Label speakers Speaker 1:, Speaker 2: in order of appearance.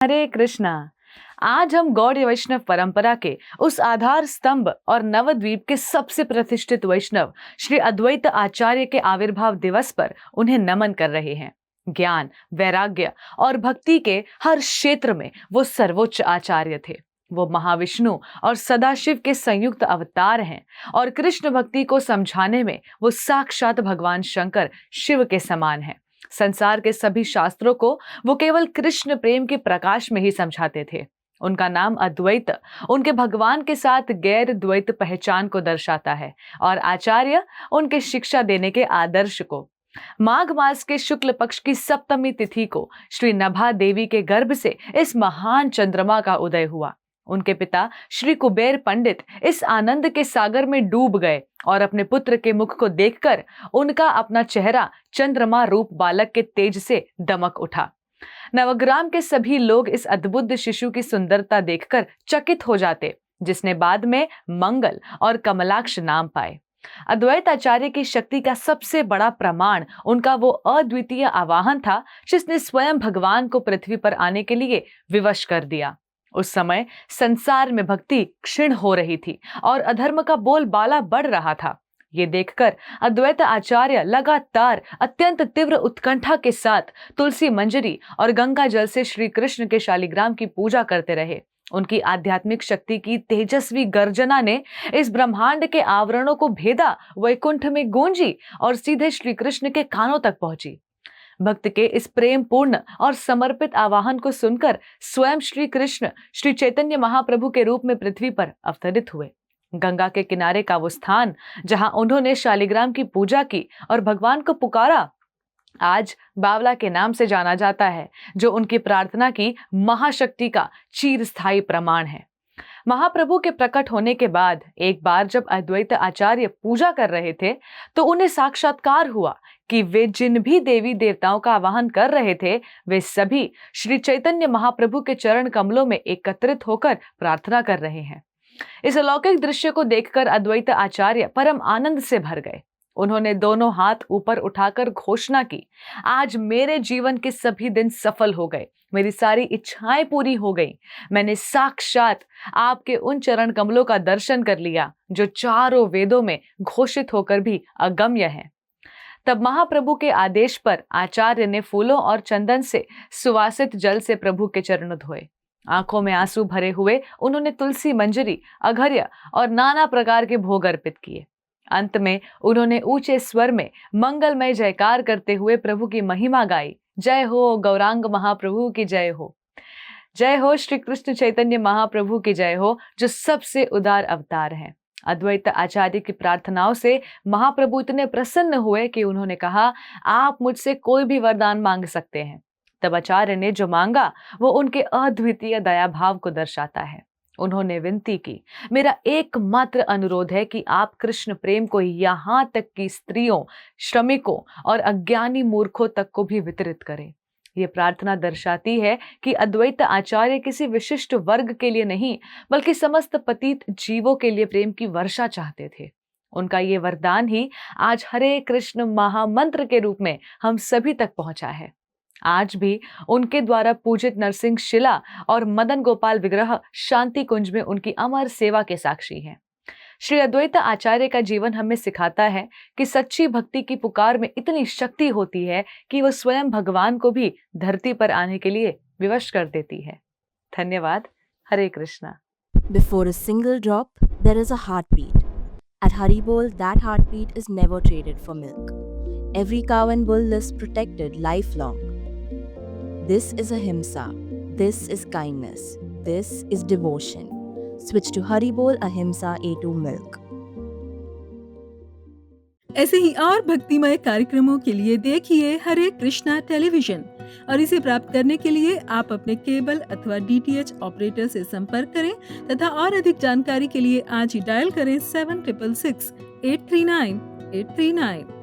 Speaker 1: हरे कृष्णा। आज हम गौड़ीय वैष्णव परंपरा के उस आधार स्तंभ और नवद्वीप के सबसे प्रतिष्ठित वैष्णव श्री अद्वैत आचार्य के आविर्भाव दिवस पर उन्हें नमन कर रहे हैं। ज्ञान, वैराग्य और भक्ति के हर क्षेत्र में वो सर्वोच्च आचार्य थे। वो महाविष्णु और सदाशिव के संयुक्त अवतार हैं और कृष्ण भक्ति को समझाने में वो साक्षात भगवान शंकर शिव के समान हैं। संसार के सभी शास्त्रों को वो केवल कृष्ण प्रेम के प्रकाश में ही समझाते थे। उनका नाम अद्वैत उनके भगवान के साथ गैर द्वैत पहचान को दर्शाता है और आचार्य उनके शिक्षा देने के आदर्श को। माघ मास के शुक्ल पक्ष की सप्तमी तिथि को श्री नभा देवी के गर्भ से इस महान चंद्रमा का उदय हुआ। उनके पिता श्री कुबेर पंडित इस आनंद के सागर में डूब गए और अपने पुत्र के मुख को देखकर उनका अपना चेहरा चंद्रमा रूप बालक के तेज से दमक उठा। नवग्राम के सभी लोग इस अद्भुत शिशु की सुंदरता देखकर चकित हो जाते, जिसने बाद में मंगल और कमलाक्ष नाम पाए। अद्वैत आचार्य की शक्ति का सबसे बड़ा प्रमाण उनका वो अद्वितीय आवाहन था, जिसने स्वयं भगवान को पृथ्वी पर आने के लिए विवश कर दिया। उस समय संसार में भक्ति क्षीण हो रही थी और अधर्म का बोलबाला बढ़ रहा था। ये देखकर अद्वैत आचार्य लगातार अत्यंत तीव्र उत्कंठा के साथ तुलसी मंजरी और गंगा जल से श्री कृष्ण के शालिग्राम की पूजा करते रहे। उनकी आध्यात्मिक शक्ति की तेजस्वी गर्जना ने इस ब्रह्मांड के आवरणों को भेदा, वैकुंठ में गूंजी और सीधे श्री कृष्ण के कानों तक पहुंची। भक्त के इस प्रेम पूर्ण और समर्पित आवाहन को सुनकर स्वयं श्री कृष्ण श्री चैतन्य महाप्रभु के रूप में पृथ्वी पर अवतरित हुए। गंगा के किनारे का वो स्थान जहां उन्होंने शालिग्राम की पूजा की और भगवान को पुकारा, आज बावला के नाम से जाना जाता है, जो उनकी प्रार्थना की महाशक्ति का चिरस्थायी प्रमाण है। महाप्रभु के प्रकट होने के बाद एक बार जब अद्वैत आचार्य पूजा कर रहे थे तो उन्हें साक्षात्कार हुआ कि वे जिन भी देवी देवताओं का आवाहन कर रहे थे वे सभी श्री चैतन्य महाप्रभु के चरण कमलों में एकत्रित होकर प्रार्थना कर रहे हैं। इस अलौकिक दृश्य को देखकर अद्वैत आचार्य परम आनंद से भर गए। उन्होंने दोनों हाथ ऊपर उठाकर घोषणा की, आज मेरे जीवन के सभी दिन सफल हो गए, मेरी सारी इच्छाएं पूरी हो गई। मैंने साक्षात आपके उन चरण कमलों का दर्शन कर लिया जो चारों वेदों में घोषित होकर भी अगम्य है। तब महाप्रभु के आदेश पर आचार्य ने फूलों और चंदन से सुवासित जल से प्रभु के चरण धोए। आंखों में आंसू भरे हुए उन्होंने तुलसी मंजरी, अघर्य और नाना प्रकार के भोग अर्पित किए। अंत में उन्होंने ऊंचे स्वर में मंगलमय जयकार करते हुए प्रभु की महिमा गाई। जय हो गौरांग महाप्रभु की जय हो, जय हो श्री कृष्ण चैतन्य महाप्रभु की जय हो, जो सबसे उदार अवतार हैं। अद्वैत आचार्य की प्रार्थनाओं से महाप्रभु इतने प्रसन्न हुए कि उन्होंने कहा, आप मुझसे कोई भी वरदान मांग सकते हैं। तब आचार्य ने जो मांगा वो उनके अद्वितीय दया भाव को दर्शाता है। उन्होंने विनती की, मेरा एकमात्र अनुरोध है कि आप कृष्ण प्रेम को यहाँ तक कि स्त्रियों, श्रमिकों और अज्ञानी मूर्खों तक को भी वितरित करें। ये प्रार्थना दर्शाती है कि अद्वैत आचार्य किसी विशिष्ट वर्ग के लिए नहीं बल्कि समस्त पतित जीवों के लिए प्रेम की वर्षा चाहते थे। उनका ये वरदान ही आज हरे कृष्ण महामंत्र के रूप में हम सभी तक पहुंचा है। आज भी उनके द्वारा पूजित नरसिंह शिला और मदन गोपाल विग्रह शांति कुंज में उनकी अमर सेवा के साक्षी हैं। श्री अद्वैत आचार्य का जीवन हमें सिखाता है कि सच्ची भक्ति की पुकार में इतनी शक्ति होती है कि वो स्वयं भगवान को भी धरती पर आने के लिए विवश कर देती है। धन्यवाद। हरे Krishna.
Speaker 2: Before a single drop, there is a heartbeat. At Haribol, that heartbeat is never traded for milk. Every cow and bull lives protected lifelong. This is ahimsa. This is kindness. This is devotion. Switch to Haribol Ahimsa A2 Milk.
Speaker 3: ऐसे ही और भक्तिमय कार्यक्रमों के लिए देखिए हरे Krishna television और इसे प्राप्त करने के लिए आप अपने केबल अथवा DTH ऑपरेटर से संपर्क करें तथा और अधिक जानकारी के लिए आज ही डायल करें 7666 839 839।